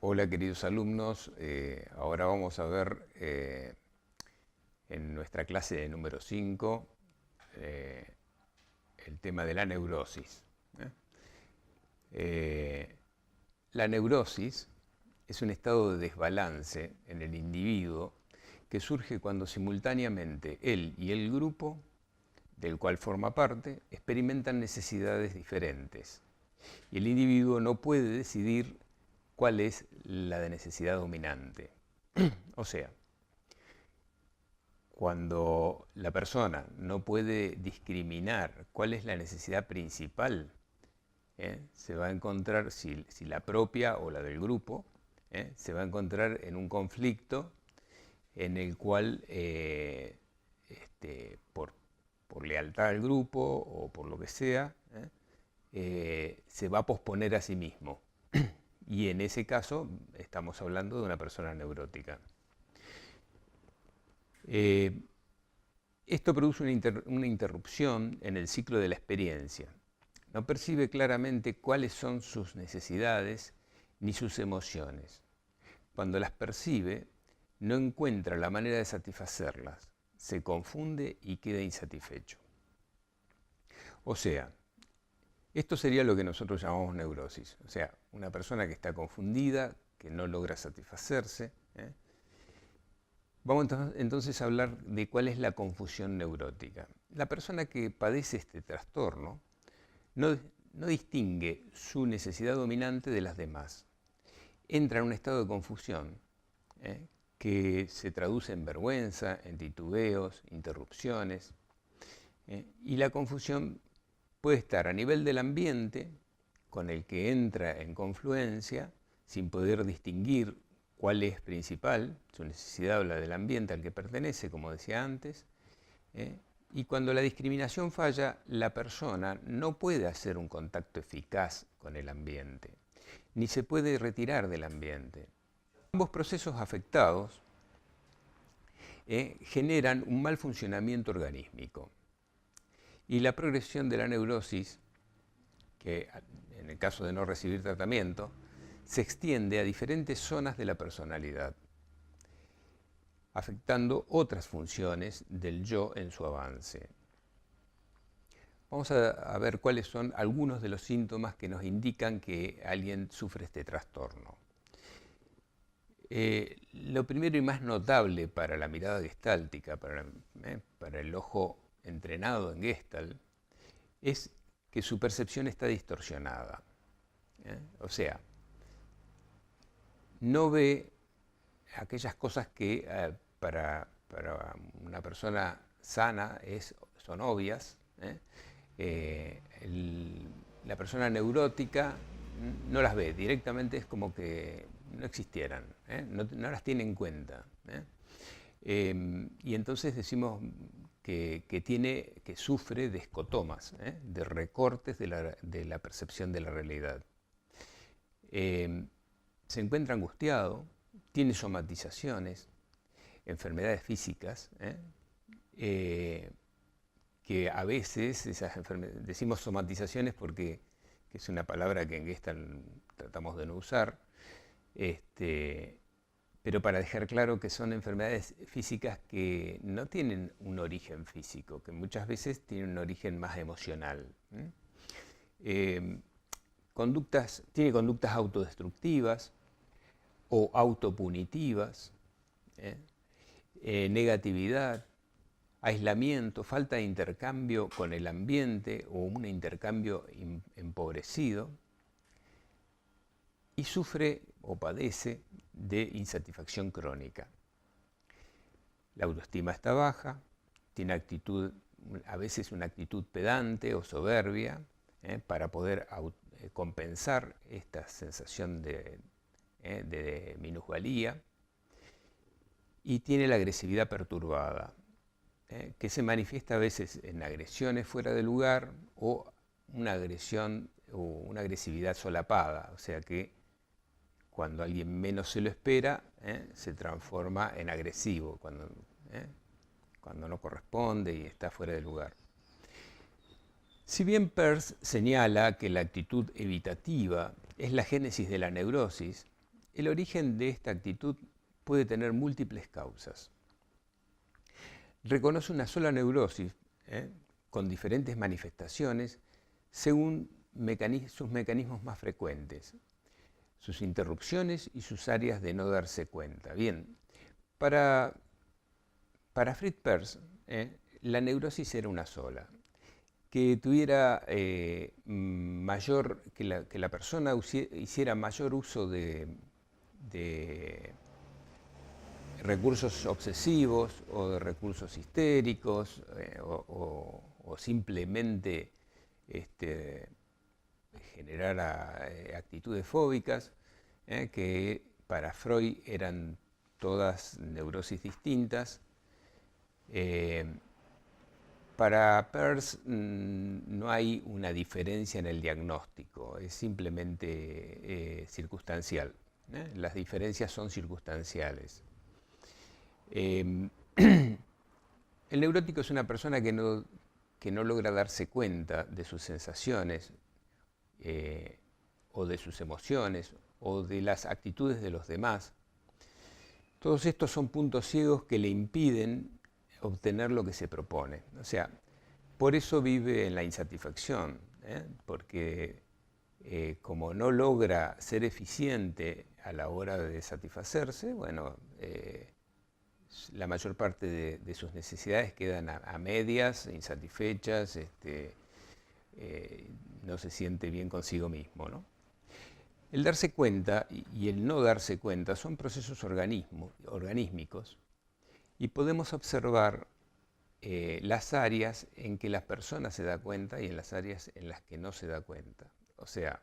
Hola queridos alumnos, ahora vamos a ver en nuestra clase de número 5 el tema de la neurosis. ¿eh? La neurosis es un estado de desbalance en el individuo que surge cuando simultáneamente él y el grupo del cual forma parte experimentan necesidades diferentes y el individuo no puede decidir cuál es la de necesidad dominante. O sea, cuando la persona no puede discriminar cuál es la necesidad principal, se va a encontrar, si la propia o la del grupo, se va a encontrar en un conflicto en el cual, por lealtad al grupo o por lo que sea, se va a posponer a sí mismo. Y en ese caso estamos hablando de una persona neurótica. Esto produce una interrupción en el ciclo de la experiencia. No percibe claramente cuáles son sus necesidades ni sus emociones. Cuando las percibe, no encuentra la manera de satisfacerlas, se confunde y queda insatisfecho. O sea, esto sería lo que nosotros llamamos neurosis. O sea, una persona que está confundida, que no logra satisfacerse. Vamos entonces a hablar de cuál es la confusión neurótica. La persona que padece este trastorno no distingue su necesidad dominante de las demás. Entra en un estado de confusión que se traduce en vergüenza, en titubeos, interrupciones. Y la confusión puede estar a nivel del ambiente, con el que entra en confluencia, sin poder distinguir cuál es principal, su necesidad o la del ambiente al que pertenece, como decía antes. Y cuando la discriminación falla, la persona no puede hacer un contacto eficaz con el ambiente, ni se puede retirar del ambiente. Ambos procesos afectados generan un mal funcionamiento organísmico. Y la progresión de la neurosis, que en el caso de no recibir tratamiento, se extiende a diferentes zonas de la personalidad, afectando otras funciones del yo en su avance. Vamos a ver cuáles son algunos de los síntomas que nos indican que alguien sufre este trastorno. Lo primero y más notable para la mirada gestáltica, para el ojo entrenado en Gestalt, es que su percepción está distorsionada. O sea, no ve aquellas cosas que para una persona sana son obvias. La persona neurótica no las ve, directamente es como que no existieran, no las tiene en cuenta. Y entonces decimos que sufre de escotomas, de recortes de la percepción de la realidad. Se encuentra angustiado, tiene somatizaciones, enfermedades físicas, que a veces decimos somatizaciones porque es una palabra que en Gestalt tratamos de no usar, pero para dejar claro que son enfermedades físicas que no tienen un origen físico, que muchas veces tienen un origen más emocional. Tiene conductas autodestructivas o autopunitivas, negatividad, aislamiento, falta de intercambio con el ambiente o un intercambio empobrecido, y sufre o padece de insatisfacción crónica. La autoestima está baja, tiene a veces una actitud pedante o soberbia, para poder compensar esta sensación de minusvalía, y tiene la agresividad perturbada, que se manifiesta a veces en agresiones fuera de lugar o una agresión o una agresividad solapada, o sea que cuando alguien menos se lo espera, se transforma en agresivo, cuando no corresponde y está fuera de lugar. Si bien Peirce señala que la actitud evitativa es la génesis de la neurosis, el origen de esta actitud puede tener múltiples causas. Reconoce una sola neurosis, con diferentes manifestaciones según sus mecanismos más frecuentes, sus interrupciones y sus áreas de no darse cuenta. Bien, para Fritz Perls, la neurosis era una sola, que tuviera que la persona hiciera mayor uso de recursos obsesivos o de recursos histéricos o simplemente generara actitudes fóbicas, que para Freud eran todas neurosis distintas. Para Perls no hay una diferencia en el diagnóstico, es simplemente circunstancial. Las diferencias son circunstanciales. El neurótico es una persona que no logra darse cuenta de sus sensaciones o de sus emociones o de las actitudes de los demás. Todos estos son puntos ciegos que le impiden obtener lo que se propone. O sea, por eso vive en la insatisfacción, porque como no logra ser eficiente a la hora de satisfacerse, bueno, la mayor parte de sus necesidades quedan a medias, insatisfechas, no se siente bien consigo mismo, ¿no? El darse cuenta y el no darse cuenta son procesos organísmicos y podemos observar las áreas en que la persona se da cuenta y en las áreas en las que no se da cuenta. O sea,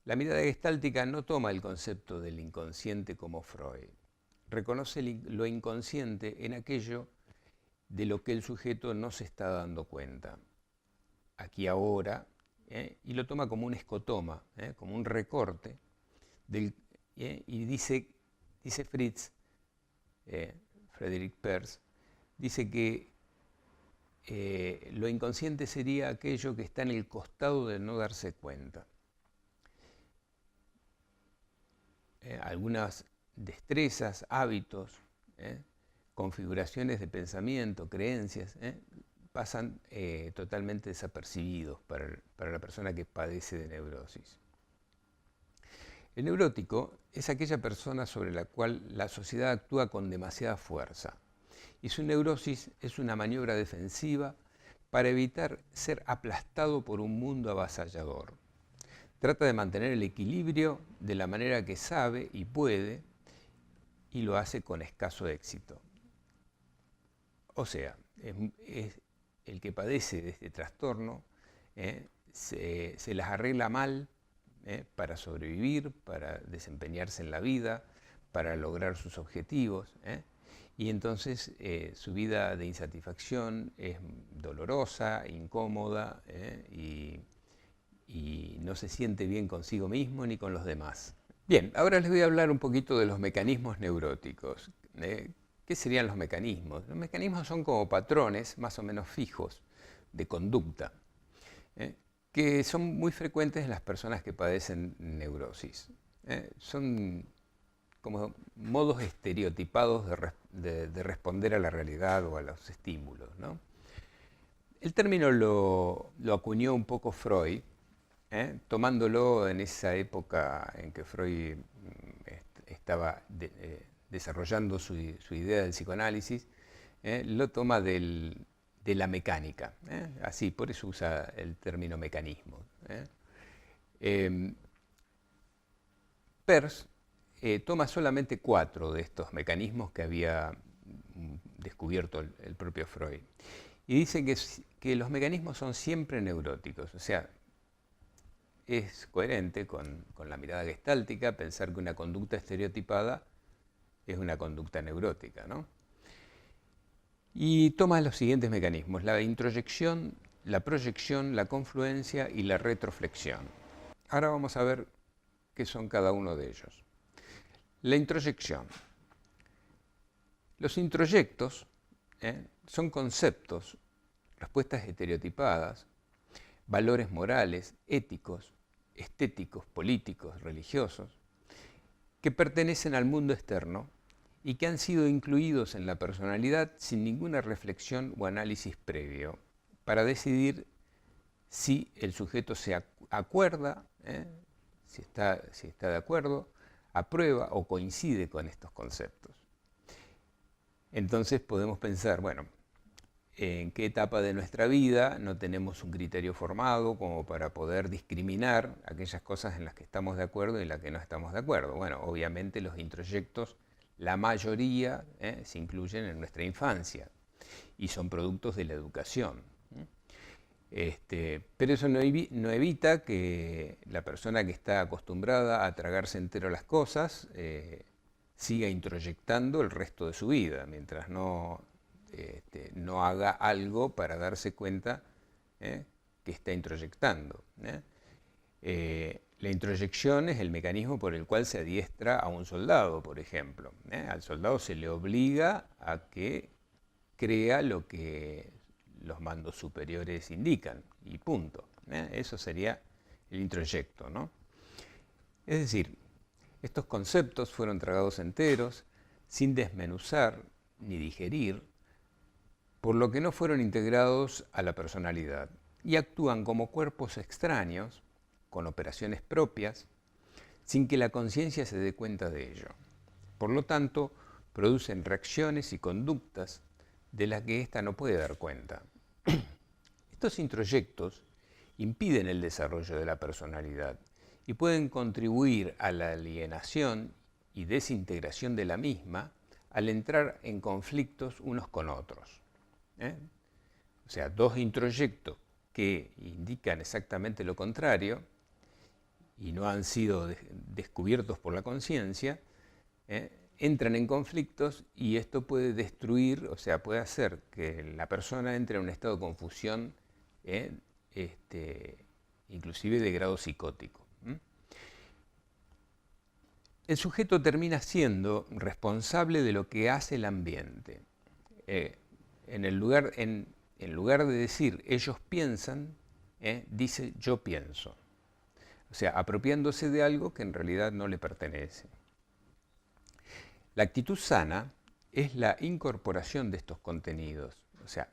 la mirada gestáltica no toma el concepto del inconsciente como Freud. Reconoce lo inconsciente en aquello de lo que el sujeto no se está dando cuenta, aquí ahora, y lo toma como un escotoma, como un recorte, y dice Fritz, Frederick Perls, dice que lo inconsciente sería aquello que está en el costado de no darse cuenta. Algunas destrezas, hábitos, configuraciones de pensamiento, creencias, pasan totalmente desapercibidos para la persona que padece de neurosis. El neurótico es aquella persona sobre la cual la sociedad actúa con demasiada fuerza y su neurosis es una maniobra defensiva para evitar ser aplastado por un mundo avasallador. Trata de mantener el equilibrio de la manera que sabe y puede y lo hace con escaso éxito. O sea, el que padece de este trastorno se las arregla mal para sobrevivir, para desempeñarse en la vida, para lograr sus objetivos, y entonces su vida de insatisfacción es dolorosa, incómoda, y no se siente bien consigo mismo ni con los demás. Bien, ahora les voy a hablar un poquito de los mecanismos neuróticos. ¿Qué serían los mecanismos? Los mecanismos son como patrones más o menos fijos de conducta, que son muy frecuentes en las personas que padecen neurosis. Son como modos estereotipados de responder a la realidad o a los estímulos, ¿no? El término lo acuñó un poco Freud, tomándolo en esa época en que Freud estaba desarrollando su idea del psicoanálisis, lo toma de la mecánica, así, por eso usa el término mecanismo. Perls toma solamente 4 de estos mecanismos que había descubierto el propio Freud y dice que los mecanismos son siempre neuróticos, o sea, es coherente con la mirada gestáltica pensar que una conducta estereotipada es una conducta neurótica, ¿no? Y toma los siguientes mecanismos: la introyección, la proyección, la confluencia y la retroflexión. Ahora vamos a ver qué son cada uno de ellos. La introyección. Los introyectos son conceptos, respuestas estereotipadas, valores morales, éticos, estéticos, políticos, religiosos, que pertenecen al mundo externo y que han sido incluidos en la personalidad sin ninguna reflexión o análisis previo, para decidir si el sujeto se acuerda, si está de acuerdo, aprueba o coincide con estos conceptos. Entonces podemos pensar, bueno, en qué etapa de nuestra vida no tenemos un criterio formado como para poder discriminar aquellas cosas en las que estamos de acuerdo y en las que no estamos de acuerdo. Bueno, obviamente los introyectos, la mayoría, se incluyen en nuestra infancia y son productos de la educación. Pero eso no evita que la persona que está acostumbrada a tragarse entero las cosas siga introyectando el resto de su vida, mientras no haga algo para darse cuenta que está introyectando. La introyección es el mecanismo por el cual se adiestra a un soldado, por ejemplo. Al soldado se le obliga a que crea lo que los mandos superiores indican, y punto. Eso sería el introyecto, ¿no? Es decir, estos conceptos fueron tragados enteros, sin desmenuzar ni digerir, por lo que no fueron integrados a la personalidad, y actúan como cuerpos extraños, con operaciones propias, sin que la conciencia se dé cuenta de ello. Por lo tanto, producen reacciones y conductas de las que ésta no puede dar cuenta. Estos introyectos impiden el desarrollo de la personalidad y pueden contribuir a la alienación y desintegración de la misma al entrar en conflictos unos con otros. O sea, dos introyectos que indican exactamente lo contrario y no han sido descubiertos por la conciencia, entran en conflictos, y esto puede destruir, o sea, puede hacer que la persona entre en un estado de confusión, inclusive de grado psicótico. El sujeto termina siendo responsable de lo que hace el ambiente. En lugar de decir ellos piensan, dice yo pienso. O sea, apropiándose de algo que en realidad no le pertenece. La actitud sana es la incorporación de estos contenidos, o sea,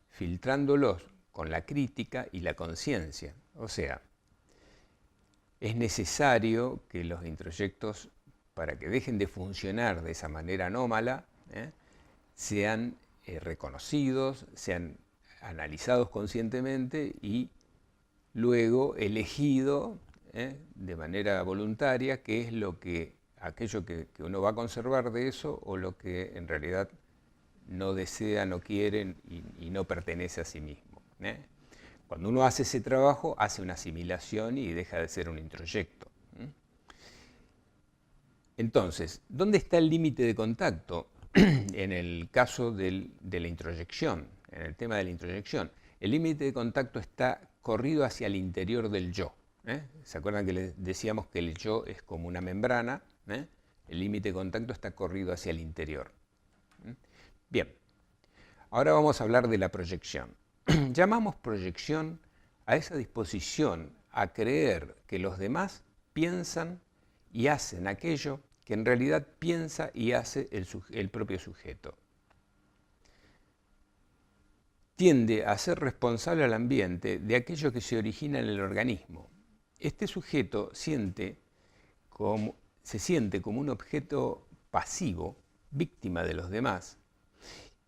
filtrándolos con la crítica y la conciencia. O sea, es necesario que los introyectos, para que dejen de funcionar de esa manera anómala, sean reconocidos, sean analizados conscientemente y luego elegido de manera voluntaria qué es aquello que uno va a conservar de eso, o lo que en realidad no desea, no quiere y no pertenece a sí mismo. Cuando uno hace ese trabajo, hace una asimilación y deja de ser un introyecto. Entonces, ¿dónde está el límite de contacto en el caso de la introyección, en el tema de la introyección? El límite de contacto está corrido hacia el interior del yo. ¿Se acuerdan que les decíamos que el yo es como una membrana? El límite de contacto está corrido hacia el interior. Bien, ahora vamos a hablar de la proyección. Llamamos proyección a esa disposición a creer que los demás piensan y hacen aquello que en realidad piensa y hace el propio sujeto. Tiende a ser responsable al ambiente de aquello que se origina en el organismo. Este sujeto se siente como un objeto pasivo, víctima de los demás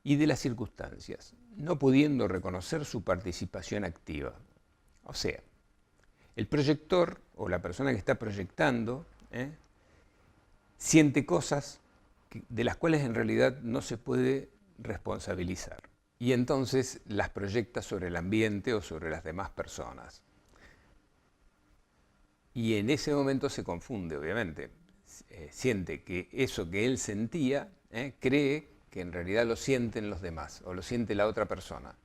y de las circunstancias, no pudiendo reconocer su participación activa. O sea, el proyector o la persona que está proyectando siente cosas de las cuales en realidad no se puede responsabilizar, y entonces las proyecta sobre el ambiente o sobre las demás personas. Y en ese momento se confunde, obviamente. Siente que eso que él sentía, cree que en realidad lo sienten los demás, o lo siente la otra persona.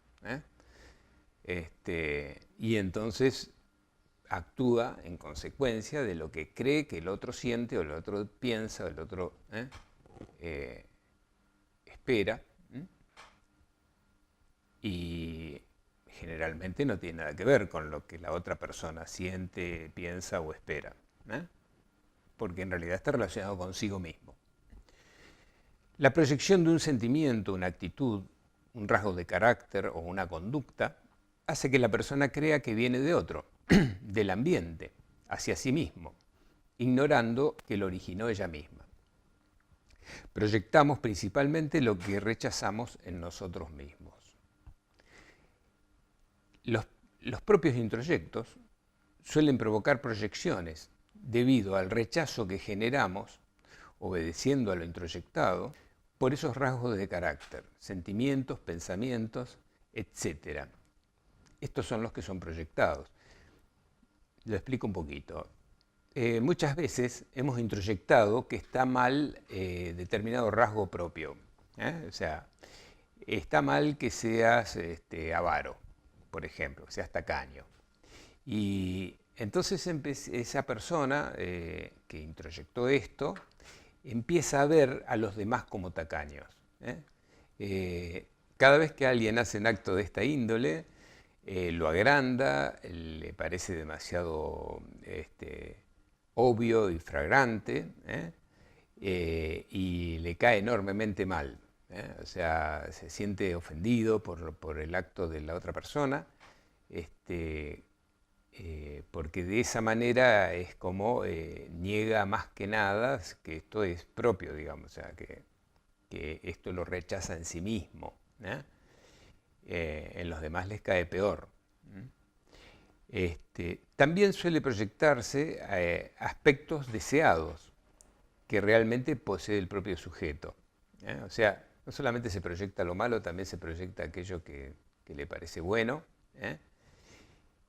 Y entonces actúa en consecuencia de lo que cree que el otro siente, o el otro piensa, o el otro espera. Y generalmente no tiene nada que ver con lo que la otra persona siente, piensa o espera. porque en realidad está relacionado consigo mismo. La proyección de un sentimiento, una actitud, un rasgo de carácter o una conducta hace que la persona crea que viene de otro, del ambiente, hacia sí mismo, ignorando que lo originó ella misma. Proyectamos principalmente lo que rechazamos en nosotros mismos. Los propios introyectos suelen provocar proyecciones debido al rechazo que generamos, obedeciendo a lo introyectado, por esos rasgos de carácter, sentimientos, pensamientos, etc. Estos son los que son proyectados. Lo explico un poquito. Muchas veces hemos introyectado que está mal determinado rasgo propio. O sea, está mal que seas avaro, por ejemplo, que seas tacaño. Y entonces esa persona que introyectó esto empieza a ver a los demás como tacaños. Cada vez que alguien hace un acto de esta índole, lo agranda, le parece demasiado obvio y flagrante, y le cae enormemente mal. O sea, se siente ofendido por el acto de la otra persona, porque de esa manera es como niega más que nada que esto es propio, digamos, o sea, que esto lo rechaza en sí mismo. En los demás les cae peor. También suele proyectarse aspectos deseados que realmente posee el propio sujeto. O sea, no solamente se proyecta lo malo, también se proyecta aquello que le parece bueno.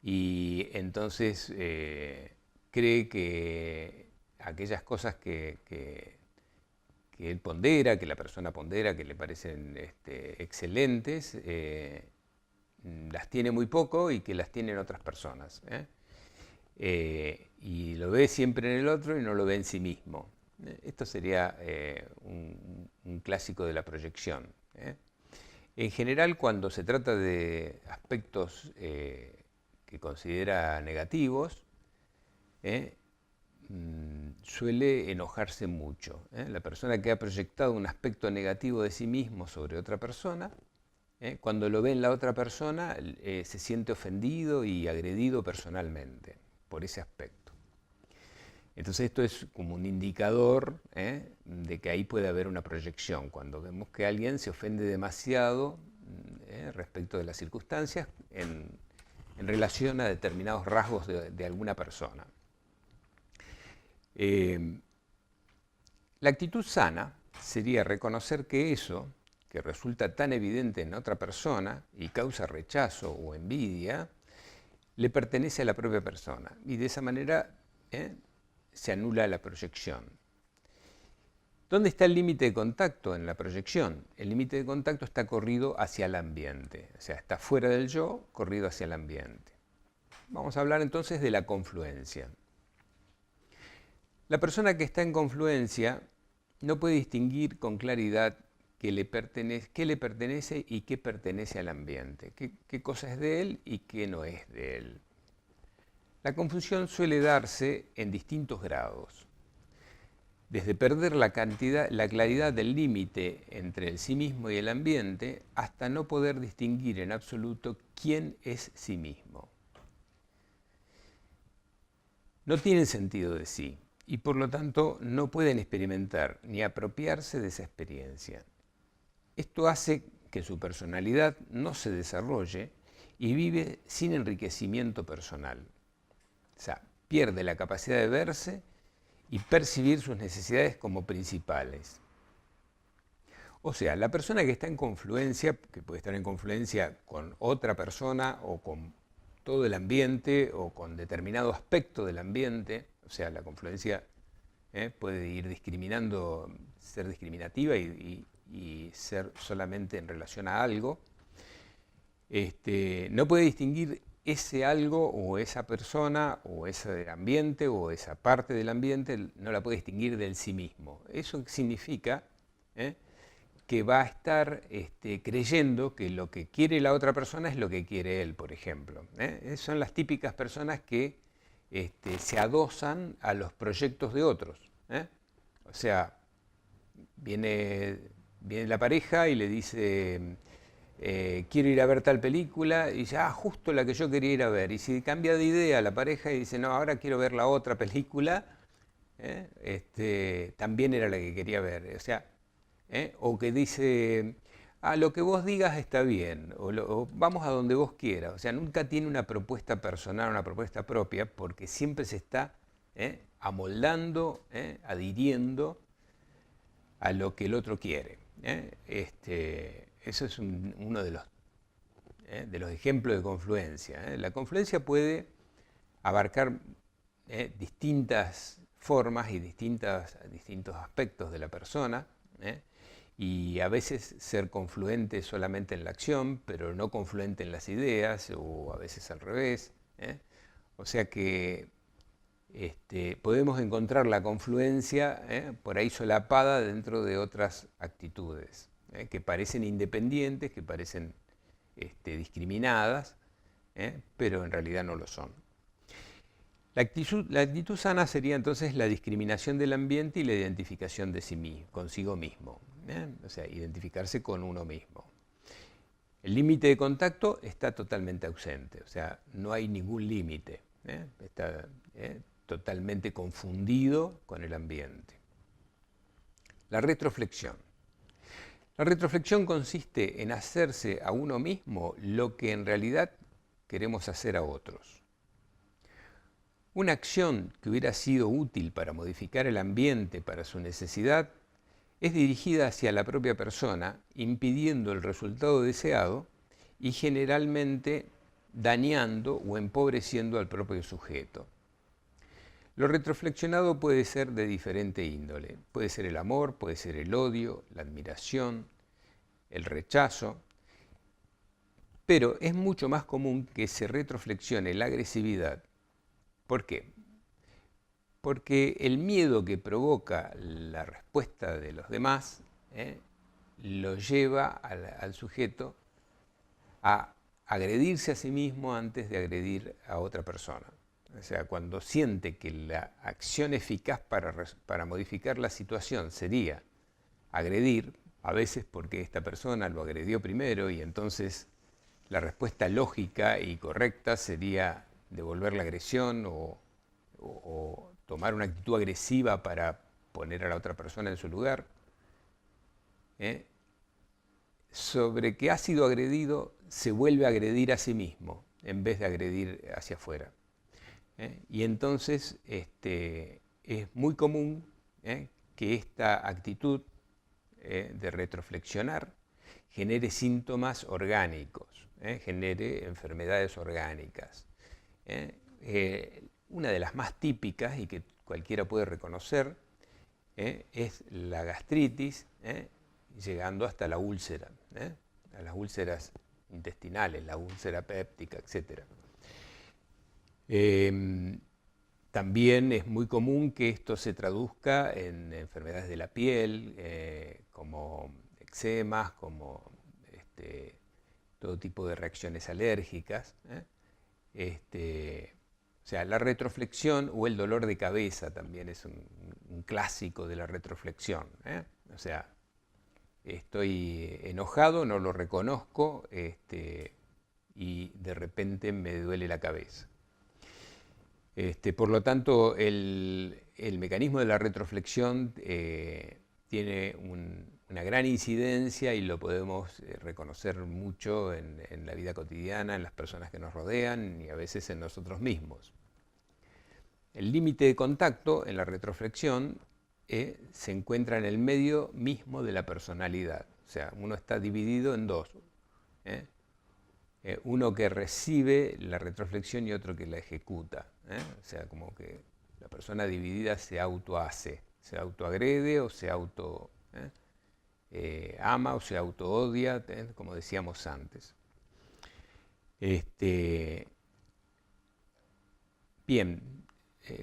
Y entonces cree que aquellas cosas que él pondera, que la persona pondera, que le parecen excelentes, las tiene muy poco y que las tienen otras personas. Y lo ve siempre en el otro y no lo ve en sí mismo. Esto sería un clásico de la proyección. En general, cuando se trata de aspectos que considera negativos, suele enojarse mucho. La persona que ha proyectado un aspecto negativo de sí mismo sobre otra persona, cuando lo ve en la otra persona, se siente ofendido y agredido personalmente por ese aspecto. Entonces esto es como un indicador de que ahí puede haber una proyección, cuando vemos que alguien se ofende demasiado respecto de las circunstancias en relación a determinados rasgos de alguna persona. La actitud sana sería reconocer que eso, que resulta tan evidente en otra persona y causa rechazo o envidia, le pertenece a la propia persona. Y de esa manera se anula la proyección. ¿Dónde está el límite de contacto en la proyección? El límite de contacto está corrido hacia el ambiente, o sea, está fuera del yo, corrido hacia el ambiente. Vamos a hablar entonces de la confluencia. La persona que está en confluencia no puede distinguir con claridad qué le pertenece y qué pertenece al ambiente, qué cosa es de él y qué no es de él. La confusión suele darse en distintos grados, desde perder la claridad del límite entre el sí mismo y el ambiente, hasta no poder distinguir en absoluto quién es sí mismo. No tienen sentido de sí y por lo tanto no pueden experimentar ni apropiarse de esa experiencia. Esto hace que su personalidad no se desarrolle y vive sin enriquecimiento personal. O sea, pierde la capacidad de verse y percibir sus necesidades como principales. O sea, la persona que está en confluencia, que puede estar en confluencia con otra persona o con todo el ambiente o con determinado aspecto del ambiente, o sea, la confluencia puede ir discriminando, ser discriminativa y ser solamente en relación a algo, no puede distinguir ese algo o esa persona o ese ambiente o esa parte del ambiente, no la puede distinguir del sí mismo. Eso significa que va a estar creyendo que lo que quiere la otra persona es lo que quiere él, por ejemplo. Son las típicas personas que se adosan a los proyectos de otros. O sea, viene la pareja y le dice, quiero ir a ver tal película, y dice, justo la que yo quería ir a ver. Y si cambia de idea la pareja y dice, no, ahora quiero ver la otra película, también era la que quería ver. O sea, o que dice, lo que vos digas está bien, o vamos a donde vos quieras. O sea, nunca tiene una propuesta personal, una propuesta propia, porque siempre se está amoldando, adhiriendo a lo que el otro quiere. Eso es uno de los ejemplos de confluencia. La confluencia puede abarcar distintas formas y distintos aspectos de la persona, y a veces ser confluente solamente en la acción, pero no confluente en las ideas, o a veces al revés. O sea que podemos encontrar la confluencia por ahí solapada dentro de otras actitudes que parecen independientes, que parecen discriminadas, pero en realidad no lo son. La actitud sana sería entonces la discriminación del ambiente y la identificación de sí mismo, consigo mismo. O sea, identificarse con uno mismo. El límite de contacto está totalmente ausente, o sea, no hay ningún límite. Está totalmente confundido con el ambiente. La retroflexión. La retroflexión consiste en hacerse a uno mismo lo que en realidad queremos hacer a otros. Una acción que hubiera sido útil para modificar el ambiente para su necesidad es dirigida hacia la propia persona, impidiendo el resultado deseado y generalmente dañando o empobreciendo al propio sujeto. Lo retroflexionado puede ser de diferente índole. Puede ser el amor, puede ser el odio, la admiración, el rechazo. Pero es mucho más común que se retroflexione la agresividad. ¿Por qué? Porque el miedo que provoca la respuesta de los demás lo lleva al sujeto a agredirse a sí mismo antes de agredir a otra persona. O sea, cuando siente que la acción eficaz para modificar la situación sería agredir, a veces porque esta persona lo agredió primero y entonces la respuesta lógica y correcta sería devolver la agresión o tomar una actitud agresiva para poner a la otra persona en su lugar, sobre que ha sido agredido se vuelve a agredir a sí mismo en vez de agredir hacia afuera. Y entonces es muy común que esta actitud de retroflexionar genere síntomas orgánicos, genere enfermedades orgánicas. Una de las más típicas y que cualquiera puede reconocer es la gastritis, llegando hasta la úlcera, a las úlceras intestinales, la úlcera péptica, etc. También es muy común que esto se traduzca en enfermedades de la piel, como eczemas, como todo tipo de reacciones alérgicas. O sea, la retroflexión o el dolor de cabeza también es un clásico de la retroflexión. O sea, estoy enojado, no lo reconozco y de repente me duele la cabeza. Por lo tanto, el mecanismo de la retroflexión tiene una gran incidencia y lo podemos reconocer mucho en la vida cotidiana, en las personas que nos rodean y a veces en nosotros mismos. El límite de contacto en la retroflexión se encuentra en el medio mismo de la personalidad. O sea, uno está dividido en dos. Uno que recibe la retroflexión y otro que la ejecuta. O sea, como que la persona dividida se autohace, se autoagrede o se auto ama o se autoodia, como decíamos antes. Bien,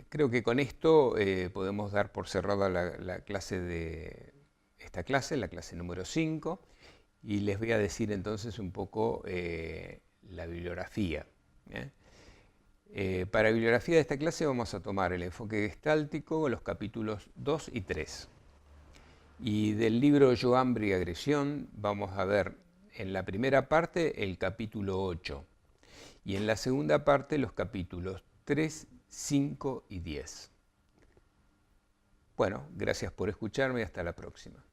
creo que con esto podemos dar por cerrada la clase de esta clase, la clase número 5, y les voy a decir entonces un poco la bibliografía. Para bibliografía de esta clase vamos a tomar el enfoque gestáltico, los capítulos 2 y 3. Y del libro Yo, hambre y agresión vamos a ver en la primera parte el capítulo 8 y en la segunda parte los capítulos 3, 5 y 10. Bueno, gracias por escucharme y hasta la próxima.